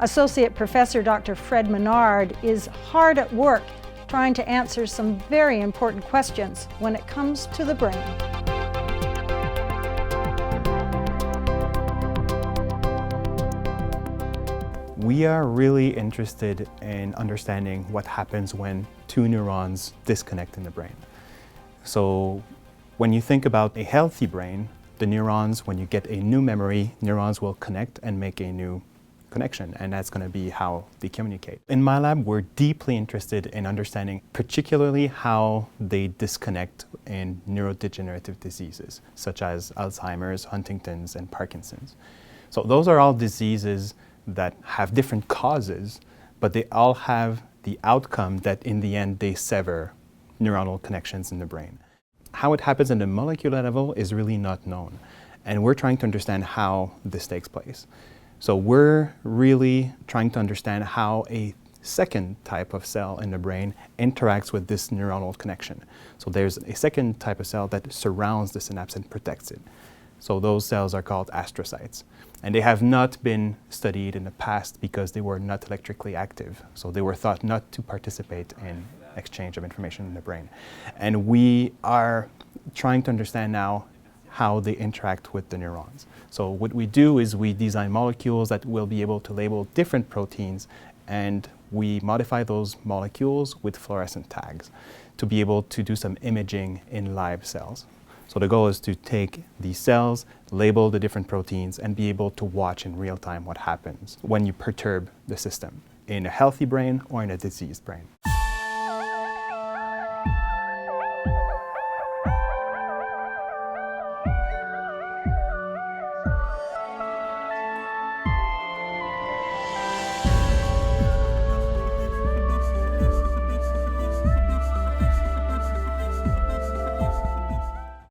Associate Professor Dr. Fred Menard is hard at work trying to answer some very important questions when it comes to the brain. We are really interested in understanding what happens when two neurons disconnect in the brain. So when you think about a healthy brain, the neurons, when you get a new memory, neurons will connect and make a new connection, and that's going to be how they communicate. In my lab, we're deeply interested in understanding particularly how they disconnect in neurodegenerative diseases, such as Alzheimer's, Huntington's, and Parkinson's. So those are all diseases that have different causes, but they all have the outcome that in the end they sever neuronal connections in the brain. How it happens at the molecular level is really not known, and we're trying to understand how this takes place. So we're really trying to understand how a second type of cell in the brain interacts with this neuronal connection. So there's a second type of cell that surrounds the synapse and protects it. So those cells are called astrocytes. And they have not been studied in the past because they were not electrically active. So they were thought not to participate in exchange of information in the brain. And we are trying to understand now how they interact with the neurons. So what we do is we design molecules that will be able to label different proteins, and we modify those molecules with fluorescent tags to be able to do some imaging in live cells. So the goal is to take these cells, label the different proteins, and be able to watch in real time what happens when you perturb the system in a healthy brain or in a diseased brain.